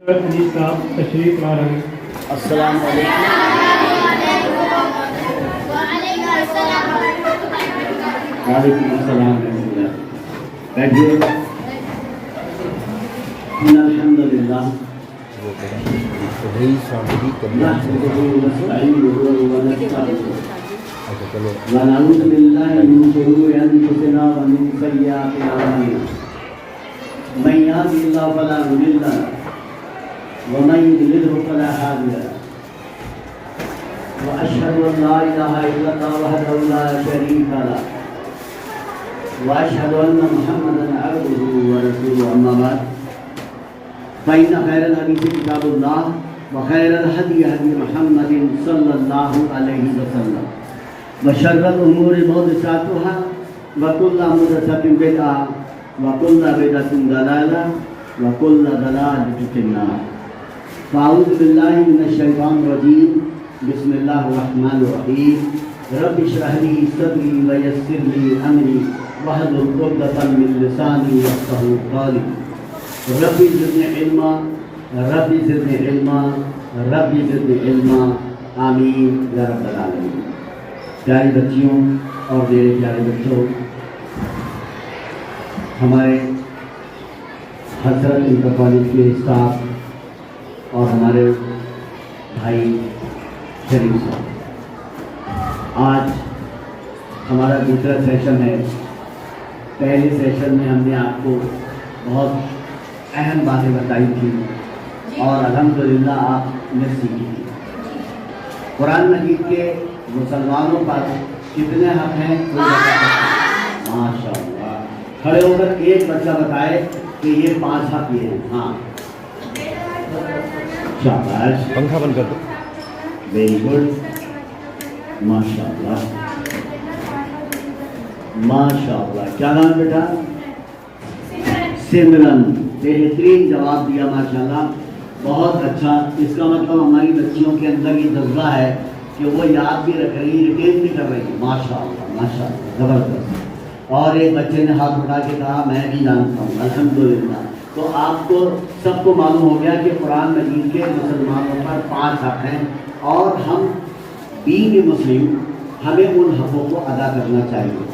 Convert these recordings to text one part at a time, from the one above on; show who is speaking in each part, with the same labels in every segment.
Speaker 1: حدیث کا تشریف لا رہے ہیں۔
Speaker 2: السلام علیکم۔ وعلیکم السلام ورحمۃ اللہ۔ بیٹھیے۔ الحمد للہ ونعوذ باللہ من شرور انفسنا ومن سیئات اعمالنا من يهده الله فلا مضل له ومن يضلل فلا هادي له واشهد ان لا اله الا الله وحده لا شريك له واشهد ان محمدا عبده ورسوله اما بعد فان خير الحديث كتاب الله وخير الهدي هدي محمد صلى الله عليه وسلم وشر الامور محدثاتها وكل محدثة بدعة وكل بدعة ضلالة وكل ضلالة في النار فأعوذ بالله من الشيطان الرجيم بسم الله الرحمن الرحيم رب اشرح لي صدري ويسر لي أمري واحلل عقدة من لساني يفقهوا قولي رب زدني علما رب زدني علما رب زدني علما آمین یا رب العالمین۔ پیاری بچیوں اور میرے پیارے بچوں، ہمارے حضرت انٹر کالج کے اسٹاف اور ہمارے بھائی شریف صاحب، آج ہمارا دوسرا سیشن ہے۔ پہلے سیشن میں ہم نے آپ کو بہت اہم باتیں بتائی تھی اور الحمدللہ آپ نے سیکھی تھی۔ قرآن مجید کے مسلمانوں پر کتنے حق ہیں؟ ماشاء اللہ، کھڑے ہو کر ایک بچہ بتائے کہ یہ 5 حق یہ ہیں۔ ہاں شاباش،
Speaker 3: پنکھا بند کر دو۔
Speaker 2: ویری گڈ، ماشاء اللہ ماشاء اللہ۔ کیا نام بیٹا؟ سمرن، بہترین جواب دیا ماشاء اللہ، بہت اچھا۔ اس کا مطلب ہماری بچیوں کے اندر یہ جذبہ ہے کہ وہ یاد بھی رکھ رہی، ریٹین بھی کر رہی۔ ماشاء اللہ ماشاء اللہ، زبردست۔ اور ایک بچے نے ہاتھ اٹھا کے کہا میں بھی جانتا ہوں، الحمدللہ۔ تو آپ کو سب کو معلوم ہو گیا کہ قرآن مجید کے مسلمانوں پر 5 حق ہیں، اور ہم بینگ مسلم ہمیں ان حقوق کو ادا کرنا چاہیے۔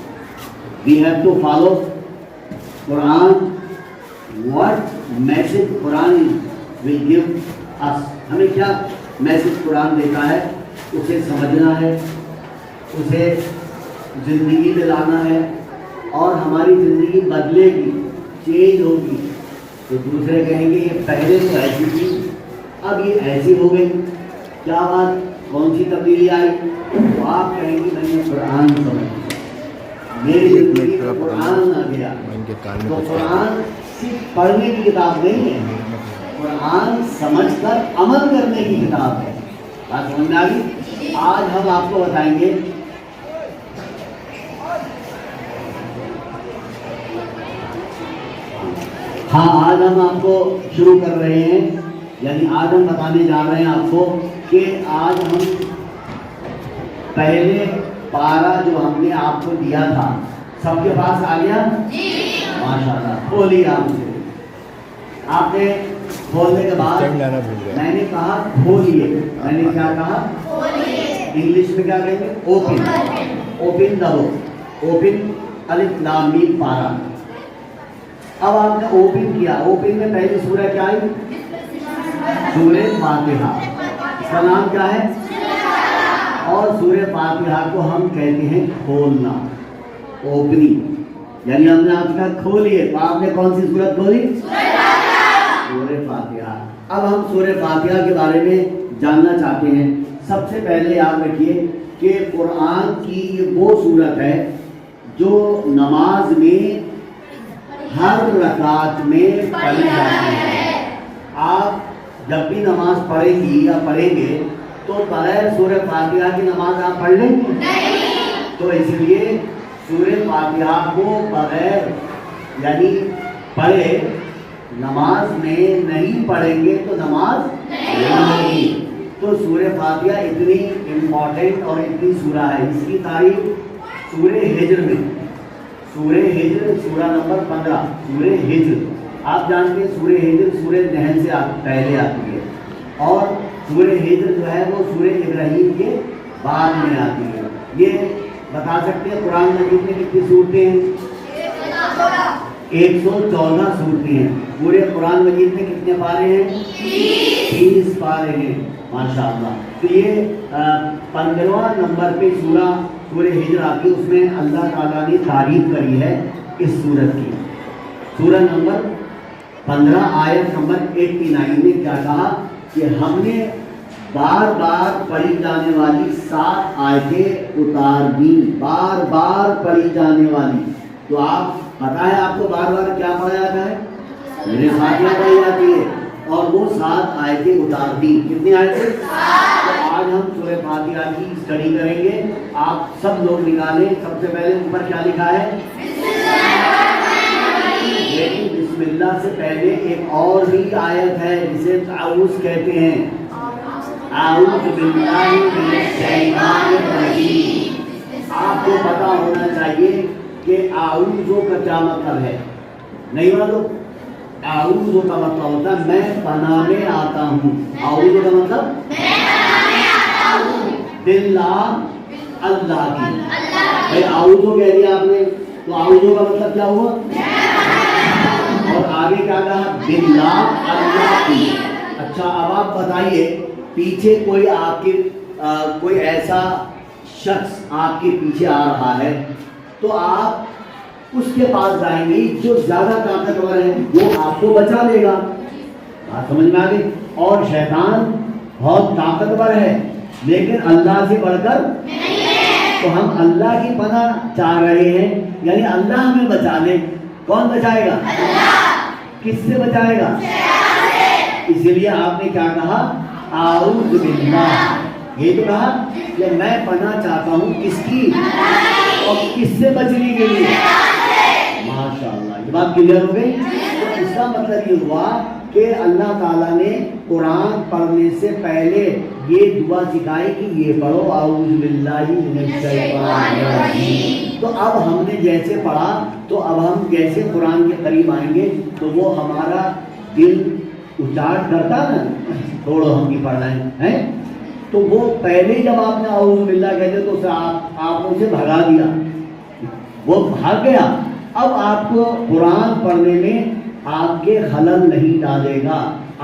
Speaker 2: We have to follow Quran, what message Quran will give us، ہمیں کیا میسج قرآن دیتا ہے اسے سمجھنا ہے، اسے زندگی میں لانا ہے، اور ہماری زندگی بدلے گی، چینج ہوگی۔ تو دوسرے کہیں گے یہ پہلے تو ایسی تھی اب یہ ایسی ہو گئی، کیا بات، کون سی تبدیلی آئی؟ تو آپ کہیں گے میں نے قرآن سمجھ، میری زندگی میں قرآن آ گیا۔ تو قرآن صرف پڑھنے کی کتاب نہیں ہے، قرآن سمجھ کر عمل کرنے کی کتاب ہے۔ بات سمجھ میں آ گئی؟ آج ہم آپ کو بتائیں گے آج ہم آپ کو شروع کر رہے ہیں، یعنی آج ہم بتانے جا رہے ہیں آپ کو کہ آج ہم پہلے پارہ جو ہم نے آپ کو دیا تھا سب کے پاس آ گیا؟ ماشاء اللہ، کھولیے آپ نے کھولنے کے بعد میں نے کہا کھولیے، میں نے کیا کہا؟ انگلش میں کیا کہیں گے؟ Open, open the book, open الف لام میم پارہ۔ اب آپ نے اوپن کیا، اوپن میں پہلی سورہ کیا آئی؟ سورہ فاتحہ۔ اس کا نام کیا ہے؟ اور سورہ فاتحہ کو ہم کہتے ہیں کھولنا، اوپننگ، یعنی ہم نے آپ کا کھولیے۔ تو آپ نے کون سی سورت کھولی؟ سورہ فاتحہ۔ اب ہم سورہ فاتحہ کے بارے میں جاننا چاہتے ہیں۔ سب سے پہلے یاد رکھیے کہ قرآن کی یہ وہ سورت ہے جو نماز میں ہر رکعت میں پڑھی جاتی ہے۔ آپ جب بھی نماز پڑھیں گی یا پڑھیں گے تو بغیر سورہ فاتحہ کی نماز آپ پڑھ لیں گے؟ تو اس لیے سورہ فاتحہ کو بغیر یعنی پڑھے نماز میں نہیں پڑھیں گے تو نماز نہیں۔ تو سورہ فاتحہ اتنی امپورٹنٹ اور اتنی سورہ ہے، اس کی تعریف سورہ ہجر میں، سورہ ہجر سورہ نمبر 15، سورہ ہجر آپ جانتے ہیں سورہ ہجر سورہ نحل سے پہلے آتی ہے، اور سورہ ہجر جو ہے وہ سورہ ابراہیم کے بعد میں آتی ہے۔ یہ بتا سکتے ہیں قرآن مجید میں کتنی صورتیں ہیں؟ 114 صورتیں ہیں۔ پورے قرآن مجید میں کتنے پارے ہیں؟ 30 پارے ہیں، ماشاءاللہ۔ تو یہ 15واں نمبر پہ سورہ ہجر آتی ہے، اس میں اللہ تعالیٰ نے تعریف کری ہے اس سورت کی۔ سورہ نمبر 15 آیت نمبر 89 میں کیا کہا کہ ہم نے بار بار پڑھی جانے والی 7 آیتیں اتار دی، بار بار پڑھی جانے والی۔ تو آپ پتہ ہے آپ کو بار بار کیا پڑھا جاتا ہے؟ میرے فاتحہ پڑھی جاتی ہے، اور وہ 7 آیتیں اتار دی۔ کتنی آیتیں؟ تو آج ہم سورہ فاتحہ کی اسٹڈی کریں گے۔ آپ سب لوگ نکالیں، سب سے پہلے اوپر کیا لکھا ہے؟ لیکن بسم اللہ سے پہلے ایک اور بھی آیت ہے جسے تعوذ کہتے ہیں۔ اعوذ باللہ من الشیطان الرجیم۔ آپ کو پتا ہونا چاہیے کہ اعوذ کا کیا مطلب ہے، نہیں معلوم؟ اعوذ کا مطلب ہوتا ہے میں پناہ میں آتا ہوں۔ اعوذ کا مطلب میں پناہ میں آتا ہوں باللہ، اللہ کی۔ بھائی اعوذ کہہ دیا آپ نے، تو اعوذ کا مطلب کیا ہوا؟ اور آگے کیا کہا؟ باللہ، اللہ کی۔ اچھا اب آپ بتائیے، پیچھے کوئی آپ کے کوئی ایسا شخص آپ کے پیچھے آ رہا ہے، تو آپ اس کے پاس جائیں گے جو زیادہ طاقتور ہے، وہ آپ کو بچا لے گا۔ بات سمجھ میں آ گئی؟ اور شیطان بہت طاقتور ہے لیکن اللہ سے بڑھ کر نہیں ہے، تو ہم اللہ کی پناہ چاہ رہے ہیں، یعنی اللہ ہمیں بچا لے۔ کون بچائے گا؟ اللہ۔ کس سے بچائے گا؟ شیطان سے۔ اسی لیے آپ نے کیا کہا؟ اعوذ باللہ۔ یہ تو کہا کہ میں پناہ چاہتا ہوں کس کی؟ اور کس سے بچنے کے لیے؟ ماشاءاللہ، یہ بات کلیئر ہو گئی؟ تو اس کا مطلب یہ ہوا کہ اللہ تعالیٰ نے قرآن پڑھنے سے پہلے یہ دعا سکھائی کہ یہ پڑھو اعوذ باللہ من الشیطان الرجیم۔ تو اب ہم نے جیسے پڑھا، تو اب ہم جیسے قرآن کے قریب آئیں گے تو وہ ہمارا دل اچاٹ کرتا نا، چھوڑو ہم بھی پڑھ رہے ہیں، تو وہ پہلے جب آپ نے اعوذ باللہ کہتے تو آپ اسے بھگا دیا، وہ بھاگ گیا۔ اب آپ کو قرآن پڑھنے میں آپ کے خلل نہیں ڈالے گا،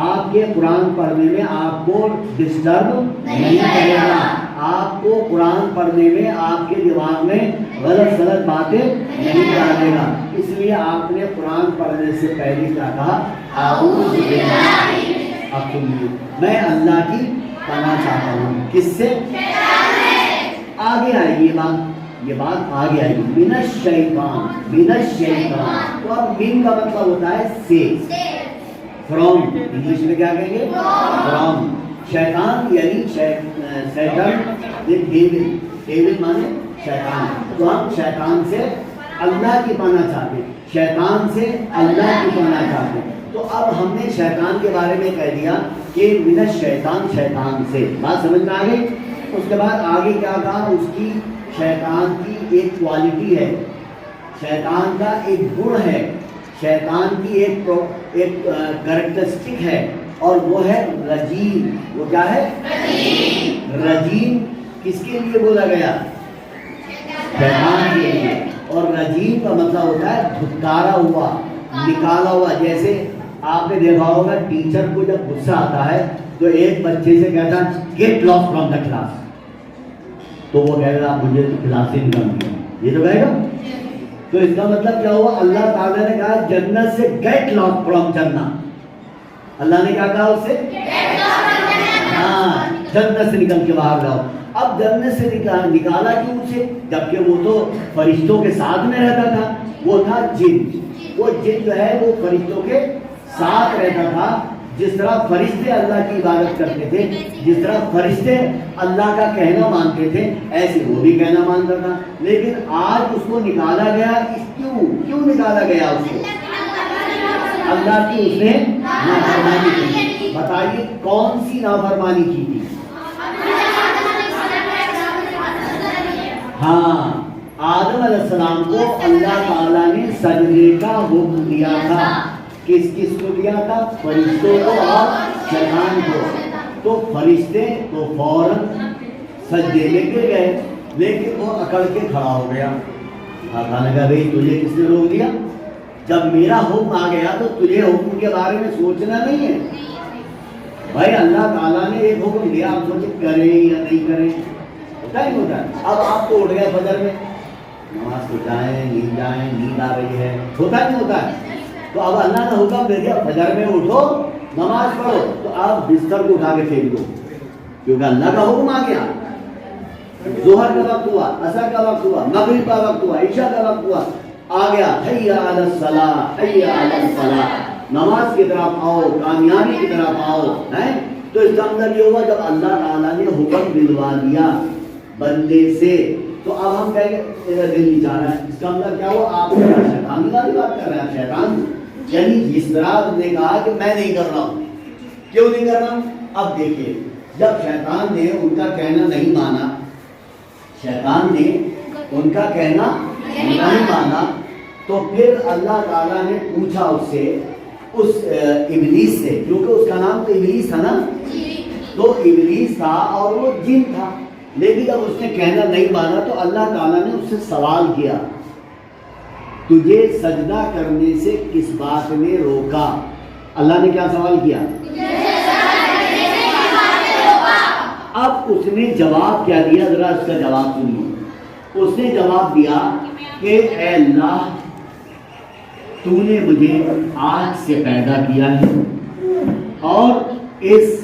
Speaker 2: آپ کے قرآن پڑھنے میں آپ کو ڈسٹرب نہیں کرے گا، آپ کو قرآن پڑھنے میں آپ کے دماغ میں غلط باتیں نہیں ڈالے گا۔ اس لیے آپ نے قرآن پڑھنے سے پہلے کیا کہا؟ اعوذ باللہ، اب سنیے، میں اللہ کی پناہ چاہتا ہوں، کس سے؟ آگے آئے یہ بات آگے آئے گی، من الشیطان، من الشیطان۔ تو اب من کا مطلب ہوتا ہے سے، فرام، انگلش میں کیا کہیں گے؟ فرام۔ شیطان یعنی شیطان، ڈیول مانے شیطان، تو ہم شیطان سے اللہ کی پناہ چاہتے ہیں، شیطان سے اللہ کی پناہ چاہتے ہیں۔ تو اب ہم نے شیطان کے بارے میں کہہ دیا کہ من الشیطان، شیطان سے، بات سمجھ میں آ گئی؟ اس کے بعد آگے کیا کہا؟ اس کی شیطان کی ایک کوالٹی ہے، شیطان کا ایک گن ہے، شیطان کی ایک کریکٹرسٹک ہے، اور وہ ہے رجیم۔ وہ کیا ہے؟ رجیم کس کے لیے بولا گیا؟ شیطان کے لیے۔ اور رجیم کا مطلب ہوتا ہے دھتکارا ہوا، نکالا ہوا۔ جیسے آپ نے دیکھا ہوگا ٹیچر کو جب غصہ آتا ہے تو ایک بچے سے کہتا ہے get lost from the class, تو وہ کہے گا مجھے تو کلاس سے نکال دیا، یہ تو کہے گا۔ تو اس کا مطلب کیا ہوا؟ اللہ تعالیٰ نے کہا جنت سے گیٹ لاس فرام جنت، اللہ نے کیا کہا اس سے؟ ہاں، جنت سے نکل کے باہر جاؤ۔ اب جنت سے نکالا کیوں اسے؟ جبکہ وہ تو فرشتوں کے ساتھ میں رہتا تھا، وہ تھا جن۔ وہ جن جو ہے وہ فرشتوں کے ساتھ رہتا تھا۔ جس طرح فرشتے اللہ کی عبادت کرتے تھے، جس طرح فرشتے اللہ کا کہنا مانتے تھے، ایسے وہ بھی کہنا مانتا تھا۔ لیکن آج اس کو نکالا گیا، کیوں نکالا گیا اس کو؟ اللہ کی اس نے نافرمانی کی۔ بتائیے کون سی نافرمانی کی تھی؟ ہاں، آدم علیہ السلام کو اللہ تعالیٰ نے سجدے کا حکم دیا تھا، کس کس کو دیا تھا؟ فرشتوں کو اور شیطان کو. تو فرشتے تو فوراً سجدے میں گر گئے، لیکن وہ اکڑ کے کھڑا ہو گیا. کہنے لگا بھائی تجھے کس نے روک دیا؟ جب میرا حکم آ گیا تو تجھے حکم کے بارے میں سوچنا نہیں ہے. بھائی اللہ تعالیٰ نے ایک حکم دیا، آپ سوچے کریں یا نہیں کریں. ہوتا ہی ہوتا ہے. اب آپ تو اٹھ گئے فجر میں، نماز کو جائیں نہیں جائیں، نیند آ رہی ہے، ہوتا ہی نہیں ہوتا ہے. تو اب اللہ نے حکم دے دیا فجر میں اٹھو نماز پڑھو، تو آپ بستر کو اٹھا کے پھینک دو، کیونکہ اللہ کا حکم آ گیا. ظہر کا وقت ہوا، عصر کا وقت ہوا، مغرب کا وقت ہوا، عشاء کا وقت ہوا، آ گیا حی علی الصلاۃ حی علی الفلاح، نماز کی طرف آؤ، کامیابی کی طرف آؤ. تو اس کا مطلب یہ ہوا جب اللہ تعالیٰ نے حکم دلوا دیا بندے سے، تو اب ہم کہیں گے میرا دل نہیں چاہ رہا ہے. اس کا مطلب کیا ہوا؟ آپ شیطانی والی بات کر رہے ہیں. شیطان یعنی جس طرح نے کہا کہ میں نہیں کر رہا ہوں. کیوں نہیں کر رہا ہوں؟ اب دیکھیے، جب شیطان نے ان کا کہنا نہیں مانا، شیطان نے ان کا کہنا نہیں مانا، تو پھر اللہ تعالیٰ نے پوچھا اس سے، اس ابلیس سے، کیونکہ اس کا نام تو ابلیس تھا نا، تو ابلیس تھا اور وہ جن تھا. لیکن جب اس نے کہنا نہیں مانا تو اللہ تعالیٰ نے اس سے سوال کیا، تجھے سجدہ کرنے سے کس بات نے روکا؟ اللہ نے کیا سوال کیا؟ اب اس نے جواب کیا دیا؟ ذرا اس کا جواب سنیے. اس نے جواب دیا کہ اے اللہ، تو نے مجھے آگ سے پیدا کیا ہے اور اس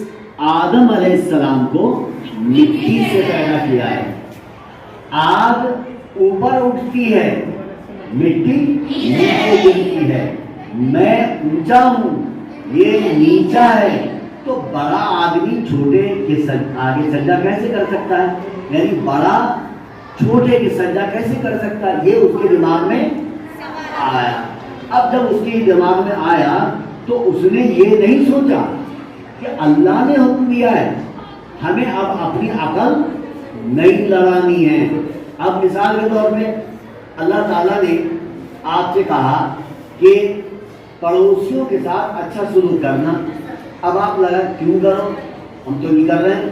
Speaker 2: آدم علیہ السلام کو مٹی سے پیدا کیا ہے. آگ اوپر اٹھتی ہے، مٹی نیچے گرتی ہے. میں اونچا ہوں، یہ نیچا ہے، تو بڑا آدمی چھوٹے کے آگے سجدہ کیسے کر سکتا ہے؟ یعنی بڑا چھوٹے کے سجدہ کیسے کر سکتا ہے؟ یہ اس کے دماغ میں آیا. اب جب اس کے دماغ میں آیا تو اس نے یہ نہیں سوچا کہ اللہ نے حکم دیا ہے، ہمیں اب اپنی عقل نہیں لڑانی ہے. اب مثال کے طور پہ اللہ تعالیٰ نے آپ سے کہا کہ پڑوسیوں کے ساتھ اچھا سلوک کرنا. اب آپ لگا کیوں کرو، ہم تو نہیں کر رہے ہیں،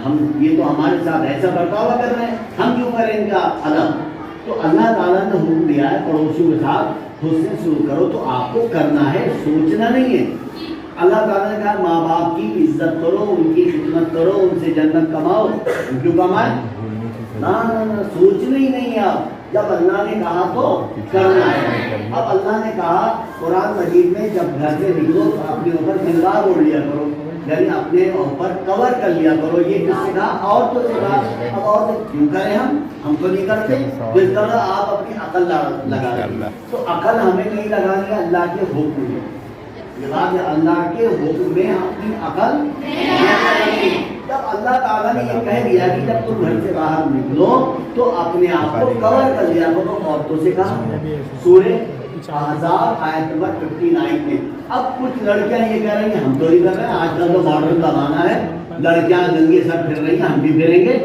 Speaker 2: ہم یہ تو ہمارے ساتھ ایسا برتاوا کر رہے ہیں، ہم کیوں کریں ان کا ادب. تو اللہ تعالیٰ نے حکم دیا ہے پڑوسیوں کے ساتھ حسن سلوک کرو، تو آپ کو کرنا ہے، سوچنا نہیں ہے. اللہ تعالیٰ نے کہا ماں باپ کی عزت کرو، ان کی خدمت کرو، ان سے جنت کماؤ. کیوں کمائے؟ نہ سوچنا ہی نہیں ہے. آپ جب اللہ نے کہا تو کرنا ہے. اب اللہ نے کہا قرآن مجید میں جب گھر سے نکلو تو اپنے اوپر جلباب اوڑھ لیا کرو، یعنی اپنے اوپر کور کر لیا کرو. یہ کس سے کہا؟ اور تو سے کہا. اب اور کیوں کریں ہم تو نہیں کرتے. تو اس طرح آپ اپنی عقل لگا لیں. تو عقل ہمیں نہیں لگانی ہے اللہ کے حکم میں. یہ بات ہے، اللہ کے حکم میں اپنی عقل نہیں. جب اللہ تعالیٰ نے یہ کہہ دیا کہ جب تم گھر سے باہر نکلو تو اپنے آپ کو کور کر لیا کرو. عورتوں سے کہا سورہ احزاب آیت نمبر 59 میں. اب کچھ لڑکیاں یہ کہہ رہی ہیں ہم تو نہیں کر رہے ہیں، آج کل تو ماڈرن زمانہ ہے، لڑکیاں ننگے سر پھر رہی ہیں، ہم بھی پھریں گے.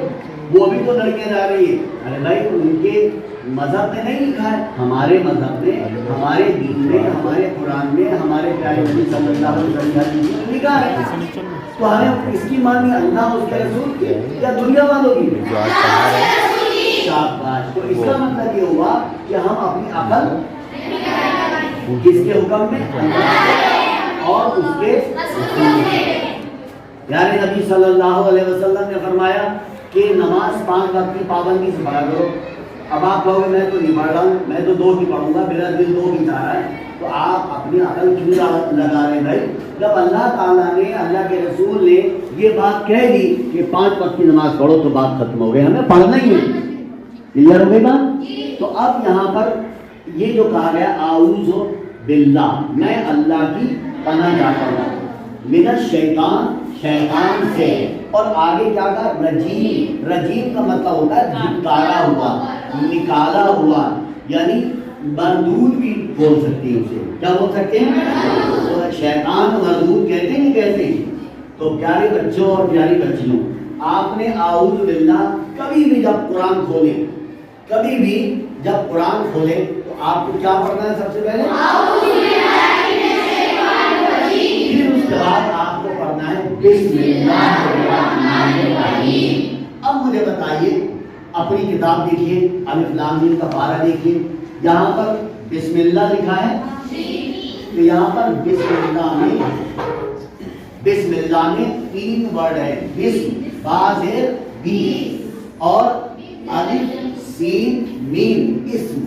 Speaker 2: وہ بھی تو لڑکیاں جا رہی ہیں. ارے بھائی ان کے مذہب میں نہیں لکھا ہے، ہمارے مذہب میں، ہمارے دین میں، ہمارے قرآن میں، ہمارے پیارے نبی صلی اللہ علیہ وسلم میں لکھا ہے. تو ہمیں اس کی مانی اللہ اس کے رسول کی یا دنیا والوں کی؟ شاباش. تو اس کا مطلب یہ ہوا کہ ہم اپنی عقل کس کے حکم میں؟ اور اس کے پیارے نبی صلی اللہ علیہ وسلم نے فرمایا کہ نماز 5 وقت کی پابندی سے پڑھا کرو. اب آپ کہو گے میں تو نہیں پڑھ رہا ہوں، میں تو 2 کی پڑھوں گا، میرا دل 2 کی چاہ رہا ہے. تو آپ اپنی عقل کیوں لگا رہے بھائی؟ جب اللہ تعالیٰ نے، اللہ کے رسول نے یہ بات کہہ دی کہ 5 وقت کی نماز پڑھو تو بات ختم ہو گئی، ہمیں پڑھنا ہی ہے. کلیئر ہو گئی بات؟ تو اب یہاں پر یہ جو کہا گیا اعوذ باللہ، میں اللہ کی پناہ چاہتا ہوں، من الشیطان، شیطان سے. اور آگے کیا کہا؟ رجیم. رجیم کا مطلب ہوتا ہے دھتکارا ہوا، نکالا ہوا، یعنی مردود بھی بول سکتے ہیں اسے. کیا بول سکتے ہیں؟ تو شیطان مردود کہتے ہیں نہیں کہتے ہیں. تو پیارے بچوں اور پیاری بچیوں، آپ نے اعوذ باللہ کبھی بھی جب قرآن کھولے، کبھی بھی جب قرآن کھولے تو آپ کو کیا پڑھنا ہے سب سے پہلے؟ پھر اس کے بعد آپ کو پڑھنا ہے بسم اللہ الرحمن الرحیم۔ اب مجھے بتائیے، اپنی کتاب دیکھیے، الف لام میم کا پارہ دیکھیے، یہاں پر بسم اللہ لکھا ہے، تو یہاں پر بسم اللہ میں 3 ورڈ ہے، بسم با زیر بی اور الف سین میم اسم۔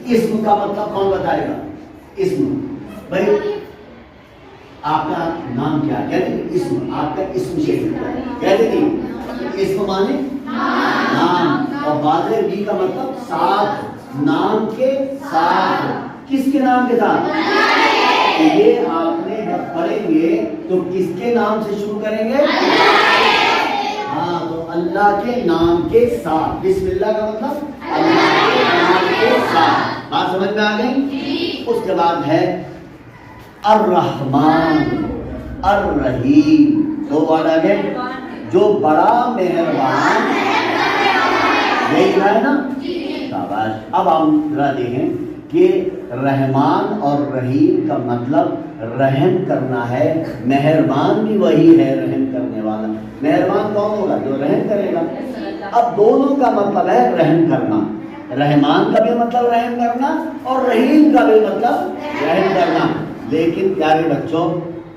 Speaker 2: اسم کا مطلب کون بتائے گا؟ اسم بھائی آپ کا نام کیا ہے؟ کہتے ہیں اسم، آپ کا اسم کہتے ہیں اسم مانے نام، اور بازر بی کا مطلب ساتھ، نام کے ساتھ۔ کس کے نام کے ساتھ؟ یہ آپ نے جب پڑھیں گے تو کس کے نام سے شروع کریں گے؟ ہاں، تو اللہ کے نام کے ساتھ۔ بسم اللہ کا مطلب اللہ کے نام کے ساتھ۔ بات سمجھ میں آ گئی؟ اس کے بعد ہے الرحمن الرحیم، 2 ورڈ آ گئے، جو بڑا مہربان، یہی ہے نا؟ شاباش۔ اب ہم ذرا دیکھیں کہ رحمان اور رحیم کا مطلب رحم کرنا ہے، مہربان بھی وہی ہے رحم کرنے والا۔ مہربان کون ہوگا؟ جو رحم کرے گا۔ اب دونوں کا مطلب ہے رحم کرنا، رحمان کا بھی مطلب رحم کرنا اور رحیم کا بھی مطلب رحم کرنا۔ لیکن پیارے بچوں،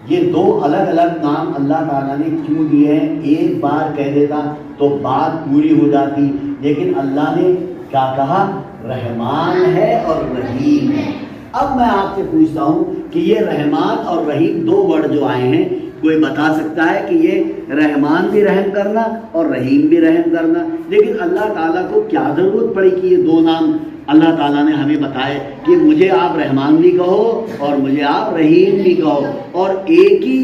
Speaker 2: یہ 2 الگ الگ نام اللہ تعالیٰ نے کیوں دیے ہیں؟ ایک بار کہہ دیتا تو بات پوری ہو جاتی، لیکن اللہ نے کیا کہا؟ رحمان ہے اور رحیم ہے۔ اب میں آپ سے پوچھتا ہوں کہ یہ رحمان اور رحیم 2 ورڈ جو آئے ہیں، کوئی بتا سکتا ہے کہ یہ رحمان بھی رحم کرنا اور رحیم بھی رحم کرنا؟ لیکن اللہ تعالیٰ کو کیا ضرورت پڑی کہ یہ 2 نام اللہ تعالیٰ نے ہمیں بتائے کہ مجھے آپ رحمان بھی کہو اور مجھے آپ رحیم بھی کہو، اور ایک ہی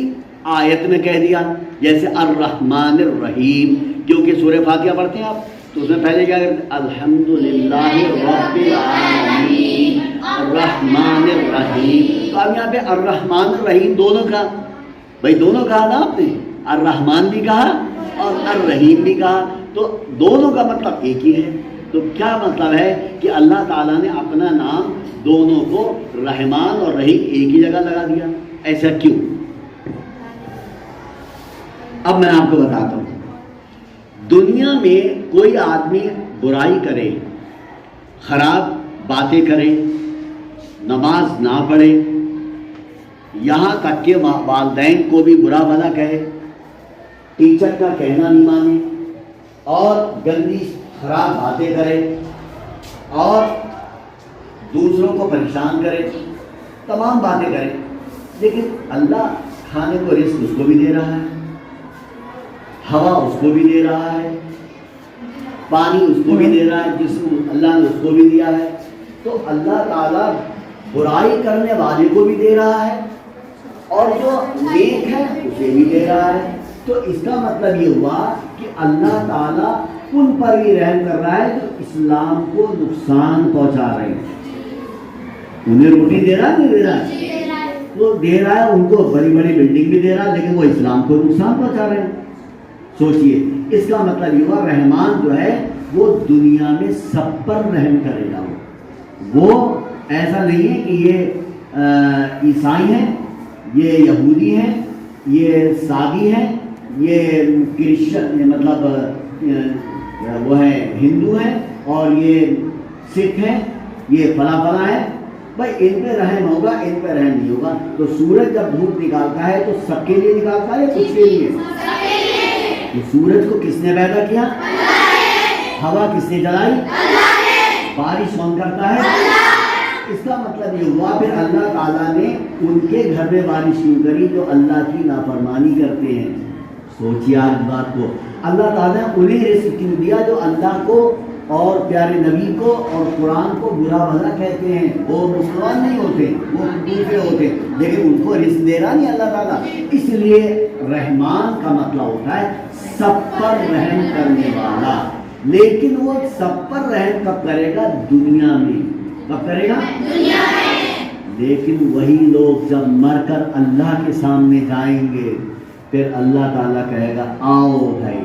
Speaker 2: آیت میں کہہ دیا، جیسے الرحمن الرحیم؟ کیونکہ سورہ فاتحہ پڑھتے ہیں آپ تو اس میں پہلے کیا کرتے ہیں؟ الحمدللہ رب العالمین الرحمن الرحیم۔ تو اب یہاں پہ الرحمن الرحیم دونوں کا، بھائی دونوں کہا نا آپ نے، الرحمن بھی کہا اور الرحیم بھی کہا، تو دونوں کا مطلب ایک ہی ہے۔ تو کیا مطلب ہے کہ اللہ تعالیٰ نے اپنا نام دونوں کو رحمان اور رحیم ایک ہی جگہ لگا دیا؟ ایسا کیوں؟ اب میں آپ کو بتاتا ہوں۔ دنیا میں کوئی آدمی برائی کرے، خراب باتیں کرے، نماز نہ پڑھے، یہاں تک کہ والدین کو بھی برا بھلا کہے، ٹیچر کا کہنا نہیں مانے، اور گندی خراب باتیں کرے، اور دوسروں کو پریشان کرے، تمام باتیں کرے، لیکن اللہ کھانے کو رزق اس کو بھی دے رہا ہے، ہوا اس کو بھی دے رہا ہے، پانی اس کو بھی دے رہا ہے، جسم اللہ نے اس کو بھی دیا ہے، تو اللہ تعالیٰ برائی کرنے والے کو بھی دے رہا ہے اور جو نیک ہے اسے بھی دے رہا ہے۔ تو اس کا مطلب یہ ہوا کہ اللہ تعالیٰ ان پر بھی رحم کر رہا ہے جو اسلام کو نقصان پہنچا رہے ہیں۔ انہیں روٹی دے رہا ہے نہیں دے رہا ہے؟ وہ دے رہا ہے، ان کو بڑی بڑی بلڈنگ بھی دے رہا ہے، لیکن وہ اسلام کو نقصان پہنچا رہے ہیں۔ سوچئے، اس کا مطلب یہ ہوا رحمان جو ہے وہ دنیا میں سب پر رحم کرے گا۔ وہ ایسا نہیں ہے کہ یہ عیسائی ہیں، یہ یہودی ہیں، یہ سادی ہیں، یہ کرسچن مطلب وہ ہے ہندو ہیں، اور یہ سکھ ہیں، یہ فلاں فلاں ہیں، بھائی ان پہ رحم ہوگا، ان پہ رحم نہیں ہوگا۔ تو سورج جب دھوپ نکالتا ہے تو سب کے لیے نکالتا ہے، کچھ کے لیے؟ تو سورج کو کس نے پیدا کیا؟ ہوا کس نے چلائی؟ بارش کون کرتا ہے؟ اس کا مطلب یہ ہوا پھر اللہ تعالیٰ نے ان کے گھر میں بارش کیوں کری جو اللہ کی نافرمانی کرتے ہیں؟ سوچیے آج بات کو، اللہ تعالیٰ نے انہیں رزق کیوں دیا جو اللہ کو اور پیارے نبی کو اور قرآن کو برا بھلا کہتے ہیں؟ وہ مسلمان نہیں ہوتے، وہ دوسرے ہوتے، لیکن ان کو رزق دے رہا نہیں اللہ تعالیٰ۔ اس لیے رحمان کا مطلب ہوتا ہے سب پر رحم کرنے والا، لیکن وہ سب پر رحم کب کرے گا؟ دنیا میں۔ کب کرے گا؟ دنیا میں۔ لیکن وہی لوگ جب مر کر اللہ کے سامنے جائیں گے پھر اللہ تعالیٰ کہے گا آؤ بھائی،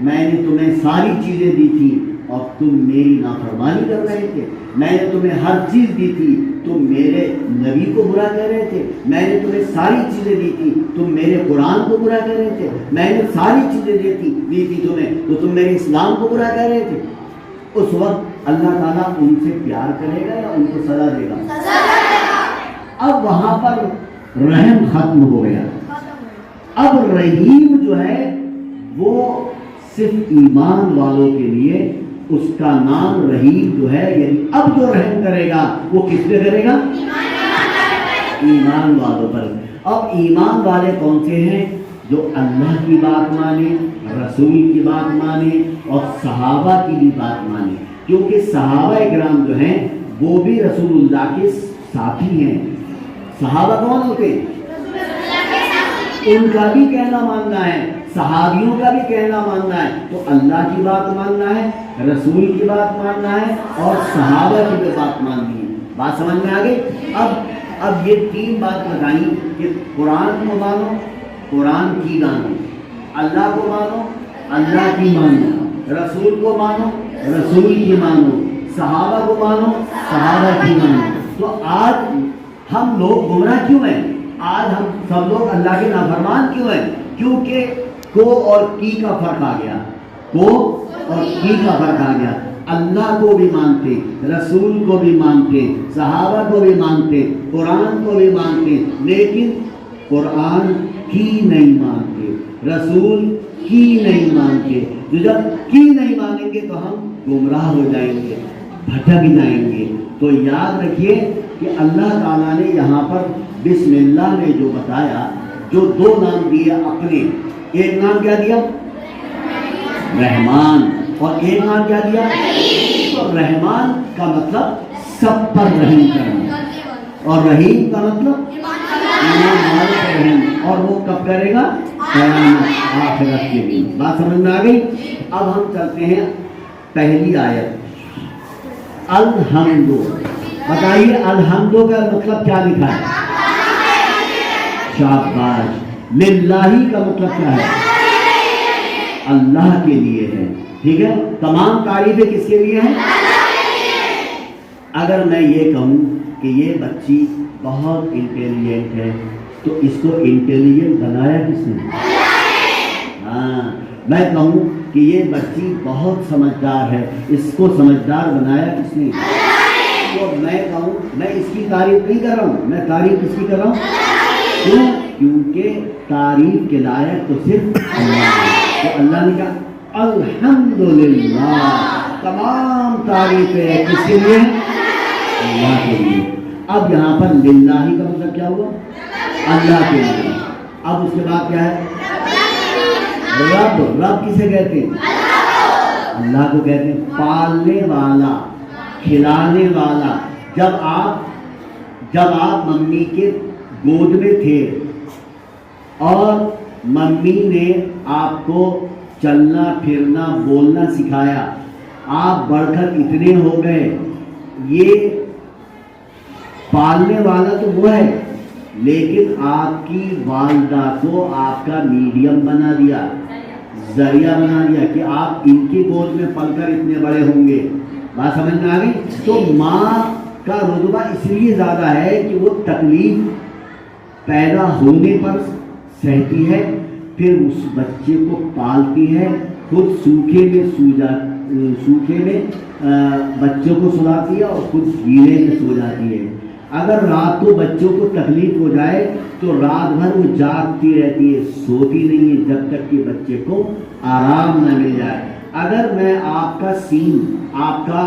Speaker 2: میں نے تمہیں ساری چیزیں دی تھی، اور تم میری نافرمانی کر رہے تھے. میں نے تمہیں ہر چیز دی تھی, تم میرے نبی کو برا کہہ رہے تھے. میں نے تمہیں ساری چیزیں دی تھی, تم میرے قرآن کو برا کہہ رہے تھے. میں نے ساری چیزیں دی تھی تمہیں, تو تم میرے اسلام کو برا کہہ رہے تھے. اس وقت اللہ تعالیٰ ان سے پیار کرے گا یا ان کو سزا دے گا؟ اب وہاں پر رحم ختم ہو گیا. اب رحیم جو ہے وہ صرف ایمان والوں کے لیے, اس کا نام رحیم جو ہے, یعنی اب جو رحم کرے گا وہ کس پہ کرے گا؟ ایمان والوں پر. اب ایمان والے کون سے ہیں؟ جو اللہ کی بات مانے, رسول کی بات مانے اور صحابہ کی بھی بات مانے. کیونکہ صحابہ اکرام جو ہیں وہ بھی رسول اللہ کے ساتھی ہیں. صحابہ کون ہوتے ہیں؟ ان کا بھی کہنا ماننا ہے, صحابیوں کا بھی کہنا ماننا ہے. تو اللہ کی بات ماننا ہے, رسول کی بات ماننا ہے اور صحابہ کی بھی بات ماننی ہے. بات سمجھ میں آ گئی؟ اب یہ تین بات بتائیں کہ قرآن کو مانو, قرآن کی مانو, اللہ کو مانو, اللہ کی مانو, رسول کو مانو, رسول کی مانو, صحابہ کو مانو, صحابہ کی مانو. تو آج ہم لوگ گمراہ کیوں ہیں؟ آج ہم سب لوگ اللہ کے نافرمان کیوں ہیں؟ کیونکہ کو اور کی کا فرق آ گیا. کو اور کی کا فرق آ گیا. اللہ کو بھی مانتے, رسول کو بھی مانتے, صحابہ کو بھی مانتے, قرآن کو بھی مانتے, لیکن قرآن کی نہیں مانتے, رسول کی نہیں مانتے. تو جب کی نہیں مانیں گے تو ہم گمراہ ہو جائیں گے, بھٹک جائیں گے. تو یاد رکھیے کہ اللہ تعالیٰ نے یہاں پر بسم اللہ میں جو بتایا, جو دو نام دیے اپنے, ایک نام کیا دیا؟ رحمان, اور ایک نام کیا دیا؟ تو رحمان کا مطلب سب پر رحم کرنا, اور رحیم کا مطلب ایمان والوں پر رحم. اور وہ کب کرے گا؟ قیامت, آخرت کے دن. بات سمجھ میں آ گئی؟ اب ہم چلتے ہیں پہلی آیت, الحمد. بتائیے الحمد کا مطلب کیا لکھا ہے؟ شاباش. للہ کا مطلب کیا ہے؟ اللہ کے لیے ہے. ٹھیک ہے, تمام تعریفیں کس کے لیے ہیں؟ اگر میں یہ کہوں کہ یہ بچی بہت انٹیلیجنٹ ہے تو اس کو انٹیلیجنٹ بنایا کس نے؟ ہاں. میں کہوں کہ یہ بچی بہت سمجھدار ہے, اس کو سمجھدار بنایا کس نے؟ تو میں کہوں, میں اس کی تعریف نہیں کر رہا ہوں, میں تعریف کس کی کر رہا ہوں؟ کیوں؟ کیونکہ تعریف کے لائق تو صرف اللہ ہے. تو اللہ نے کہا الحمدللہ, تمام تعریفیں کس کے لیے؟ اللہ کے لیے. اب یہاں پر للہ کا مطلب کیا ہوا؟ اللہ کے لیے. اب اس کے بعد کیا ہے؟ رب. رب کسے کہتے ہیں؟ اللہ کو کہتے ہیں. پالنے والا, کھلانے والا. جب آپ ممی کے گود میں تھے اور ممی نے آپ کو چلنا پھرنا بولنا سکھایا, آپ بڑھ کر اتنے ہو گئے, یہ پالنے والا تو وہ ہے, لیکن آپ کی والدہ کو آپ کا میڈیم بنا دیا, ذریعہ بنا دیا کہ آپ ان کی گود میں پل کر اتنے بڑے ہوں گے. بات سمجھ میں آ گئی؟ تو ماں کا رتبہ اس لیے زیادہ ہے کہ وہ تکلیف پیدا ہونے پر سہتی ہے, پھر اس بچے کو پالتی ہے, خود سوکھے میں بچوں کو سلاتی ہے اور خود گیلے میں سو جاتی ہے. اگر رات کو بچوں کو تکلیف ہو جائے تو رات بھر وہ جاگتی رہتی ہے, سوتی نہیں ہے جب تک کہ بچے کو آرام نہ مل جائے. اگر میں آپ کا سین, آپ کا